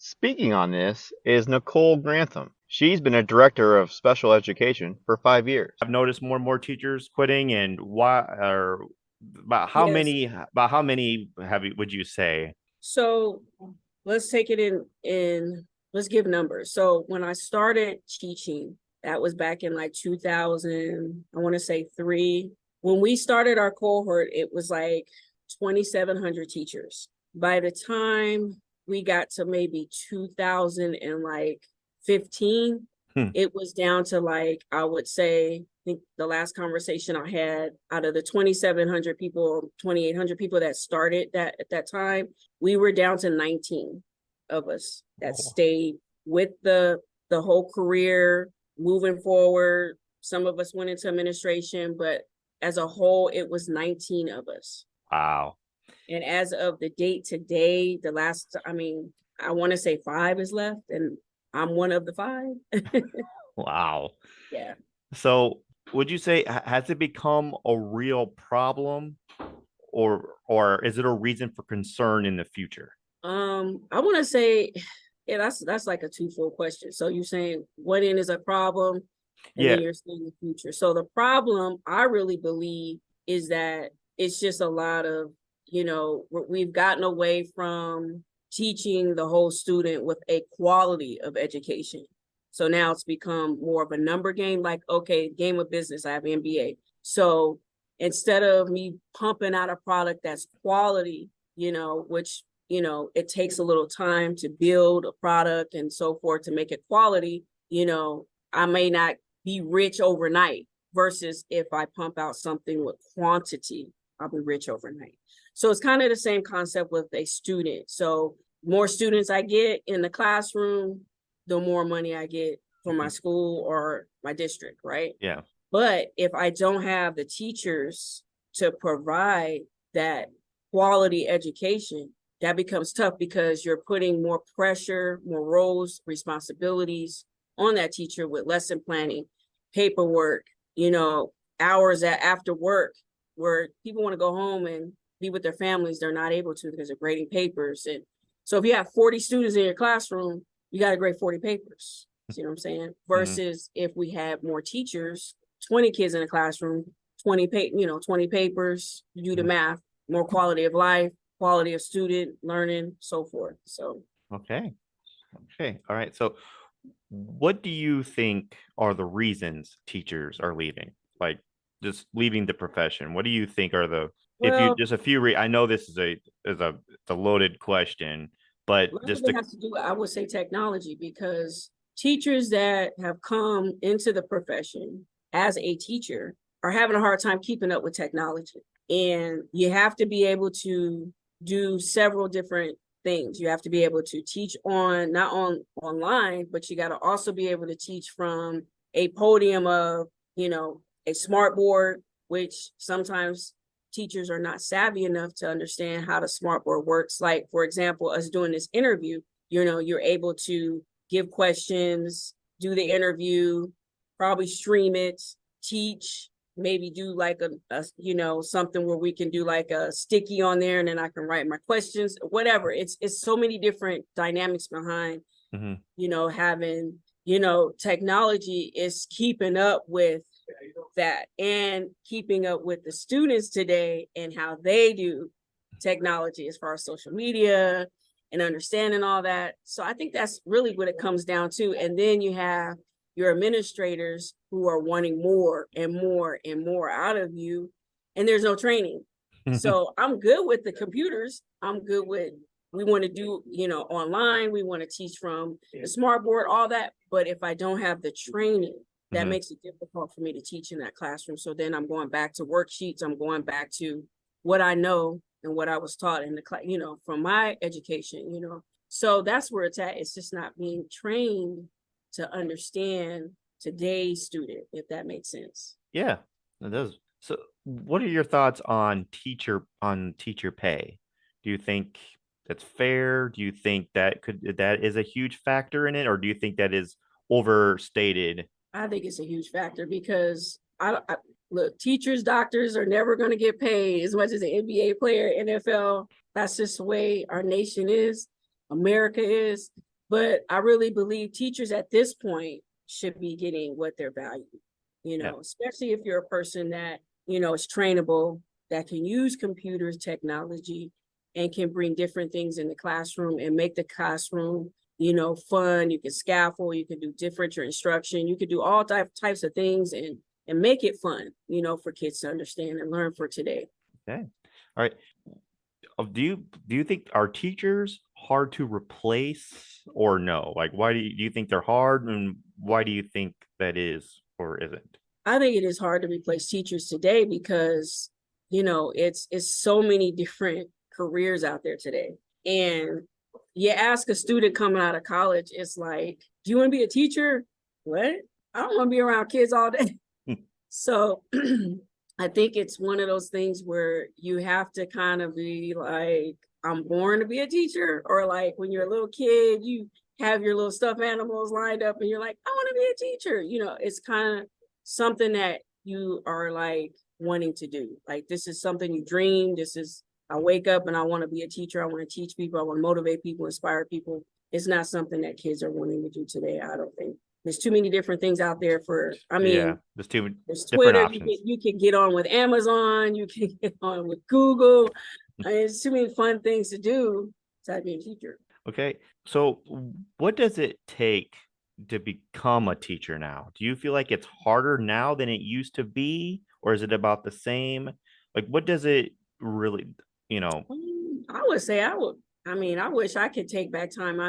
Speaking on this is Nicole Grantham. She's been a director of special education for 5 years. I've noticed more and more teachers quitting, and why, or Yes. about how many have you, would you say? So let's take it in let's give numbers. So when I started teaching, that was back in like 2000, I want to say 3. When we started our cohort, it was like 2,700 teachers. By the time we got to maybe 2015, Hmm. it was down to like, I would say, I think the last conversation I had, out of the 2,700 people, 2,800 people that started that at that time, we were down to 19 of us that Oh, stayed with the whole career moving forward. Some of us went into administration, but as a whole, it was 19 of us. wow. And as of the date today, the last, I mean, I want to say 5 is left, and I'm one of the 5. Wow. Yeah. So, would you say has it become a real problem, or is it a reason for concern in the future? I want to say, yeah, that's like a twofold question. So you're saying what in is a problem, and then Yeah. you're saying the future. So the problem, I really believe, is that it's just a lot of, we've gotten away from teaching the whole student with a quality of education. So now it's become more of a number game, like, okay, game of business, I have MBA. So instead of me pumping out a product that's quality, which it takes a little time to build a product and so forth to make it quality, I may not be rich overnight, versus if I pump out something with quantity, I'll be rich overnight. So it's kind of the same concept with a student. So more students I get in the classroom, the more money I get for my Mhm. school or my district, right? Yeah. But if I don't have the teachers to provide that quality education, that becomes tough, because you're putting more pressure, more roles, responsibilities on that teacher with lesson planning, paperwork, hours after work, where people want to go home and be with their families. They're not able to because they're grading papers. And so if you have 40 students in your classroom, you got to grade 40 papers. See what I'm saying? Mhm. Versus if we had more teachers, 20 kids in a classroom, 20 papers, you do the Mhm. math, more quality of life, quality of student learning, so forth. So Okay. Okay. All right. So, what do you think are the reasons teachers are leaving? Like just leaving the profession. What do you think are the if you well, just a few I know this is it's a loaded question, a but lot of just it to has to do, I would say, technology, because teachers that have come into the profession as a teacher are having a hard time keeping up with technology. And you have to be able to do several different things. You have to be able to teach on, not on online, but you got to also be able to teach from a podium of, a smart board, which sometimes teachers are not savvy enough to understand how the smartboard works. Like, for example, us doing this interview, you're able to give questions, do the interview, probably stream it, teach, maybe do like something where we can do like a sticky on there, and then I can write my questions, whatever. It's so many different dynamics behind, Mhm. having, technology is keeping up with that, and keeping up with the students today and how they do technology as far as social media and understanding all that. So I think that's really what it comes down to. And then you have your administrators who are wanting more and more and more out of you, and there's no training. So I'm good with the computers. I'm good with, we want to do, online. We want to teach from the smart board, all that. But if I don't have the training, that Mhm. makes it difficult for me to teach in that classroom. So then I'm going back to worksheets. I'm going back to what I know and what I was taught in the class, from my education. So that's where it's at. It's just not being trained to understand today's student, if that makes sense. Yeah, it does. So, what are your thoughts on teacher pay? Do you think that's fair? Do you think that is a huge factor in it, or do you think that is overstated? I think it's a huge factor, because I look, teachers, doctors are never going to get paid as much as an NBA player, NFL. That's just the way our nation is, America is. But I really believe teachers at this point should be getting what they're valued, Yeah. especially if you're a person that, is trainable, that can use computers, technology, and can bring different things in the classroom and make the classroom, fun. You can scaffold, you can do differential instruction, you can do all types of things and make it fun, for kids to understand and learn for today. Okay. All right. Do you think are teachers hard to replace or no? Like, why do you think they're hard, and why do you think that is or isn't? I think it is hard to replace teachers today because, it's so many different careers out there today. And you ask a student coming out of college, it's like, do you want to be a teacher? What? I don't want to be around kids all day. So I think it's one of those things where you have to kind of be like, I'm born to be a teacher, or like when you're a little kid, you have your little stuffed animals lined up and you're like, I want to be a teacher. It's kind of something that you are like wanting to do. Like, this is something you dream. I wake up and I want to be a teacher. I want to teach people. I want to motivate people, inspire people. It's not something that kids are wanting to do today, I don't think. There's too many different things out there Yeah, there's there's different Twitter, options. you can get on with Amazon, you can get on with Google. There's too many fun things to do besides being a teacher. Okay. So what does it take to become a teacher now? Do you feel like it's harder now than it used to be, or is it about the same? Like, what does it really, I would say I wish I could take back time.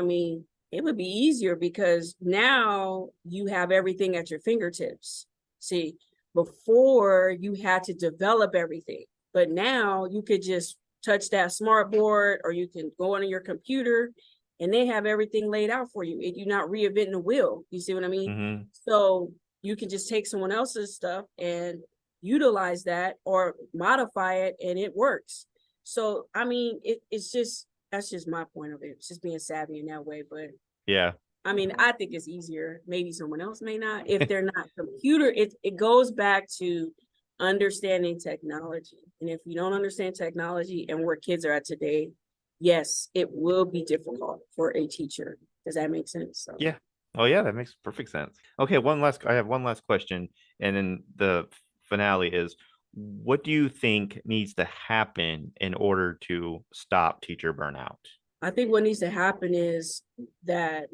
It would be easier because now you have everything at your fingertips. See, before you had to develop everything, but now you could just touch that smart board, or you can go on your computer and they have everything laid out for you. You're not reinventing the wheel. You see what I mean? Mhm. So you can just take someone else's stuff and utilize that or modify it, and it works. So that's just my point of it. It's just being savvy in that way. But Yeah. I think it's easier. Maybe someone else may not. If they're not computer, it goes back to understanding technology. And if you don't understand technology and where kids are at today, yes, it will be difficult for a teacher. Does that make sense? So. Yeah. Oh yeah, that makes perfect sense. Okay, I have one last question, and then the finale is, what do you think needs to happen in order to stop teacher burnout? I think what needs to happen is that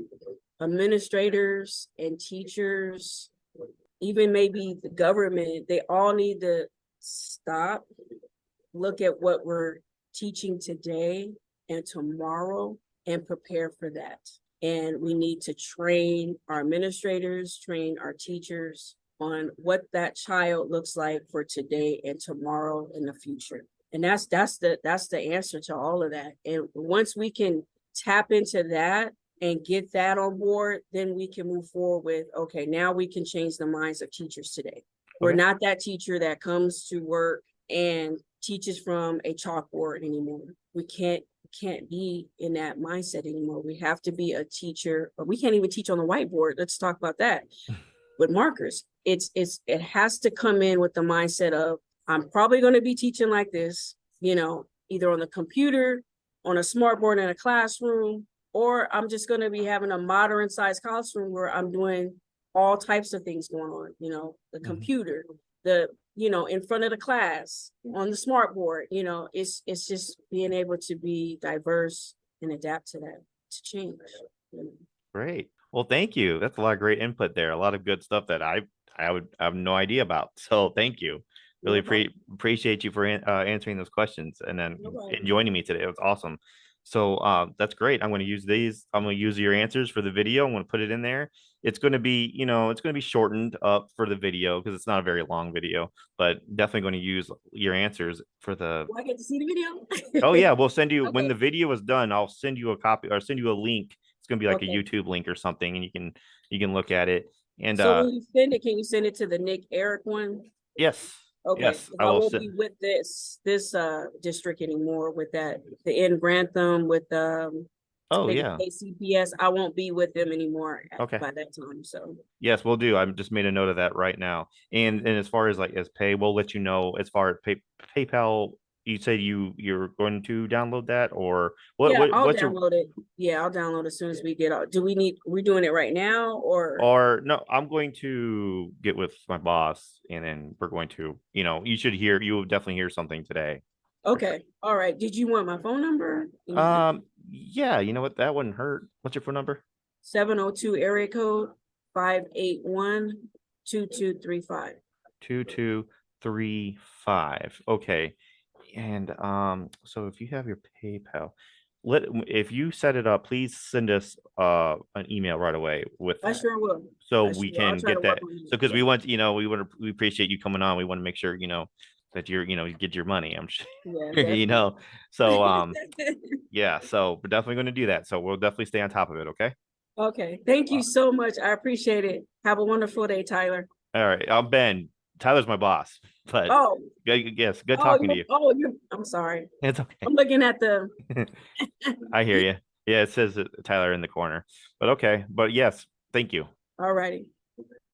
administrators and teachers, even maybe the government, they all need to stop, look at what we're teaching today and tomorrow, and prepare for that. And we need to train our administrators, train our teachers on what that child looks like for today and tomorrow in the future. And that's the answer to all of that. And once we can tap into that and get that on board, then we can move forward with, okay, now we can change the minds of teachers today. We're not that teacher that comes to work and teaches from a chalkboard anymore. We can't be in that mindset anymore. We have to be a teacher, or we can't even teach on the whiteboard. Let's talk about that. With markers, it has to come in with the mindset of, I'm probably going to be teaching like this, either on the computer, on a smart board in a classroom, or I'm just going to be having a modern sized classroom where I'm doing all types of things going on, the computer, in front of the class, on the smart board, it's just being able to be diverse and adapt to that, to change. Great. Well, thank you. That's a lot of great input there. A lot of good stuff that I would have no idea about. So thank you. Really appreciate you for answering those questions and then joining me today. It was awesome. So that's great. I'm going to use these. I'm going to use your answers for the video. I'm going to put it in there. It's going to be, it's going to be shortened up for the video because it's not a very long video, but definitely going to use your answers for the. Do I get to see the video? Oh yeah, we'll send you when Okay. the video is done. I'll send you a copy or send you a link. It's going to be like Okay. a YouTube link or something, and you can look at it. And So when you send it, can you send it to the Nick Eric one? yes. Okay, Yes, I won't be with this district anymore with that, the in Grantham with Oh maybe yeah. KCPS. I won't be with them anymore Okay. by that time. So Yes, we'll do. I've just made a note of that right now. And as far as as pay, we'll let you know as far as PayPal you say you're going to download that, or what? Yeah, I'll What's your download it. Yeah, I'll download as soon as we get out. We're doing it right now or? or no? I'm going to get with my boss, and then we're going to. You will definitely hear something today. Okay. All right. Did you want my phone number? Yeah, you know what? That wouldn't hurt. What's your phone number? 702 area code 581-2235. 2235. Okay. And so if you have your PayPal, if you set it up, please send us an email right away with I that. sure will. So I we sure will. I'll can try to get work that. on it. So because Yeah. we appreciate you coming on. We want to make sure, that you get your money. I'm sure, Yeah, you definitely. know. So yeah, so we're definitely going to do that. So we'll definitely stay on top of it, okay? Okay. Thank you so much. I appreciate it. Have a wonderful day, Tyler. All right. I'm Ben. Tyler's my boss, but Oh, yes, good talking to you. I'm sorry. It's okay. I'm looking at the. I hear you. Yeah, it says Tyler in the corner, but okay. But yes, thank you. All righty.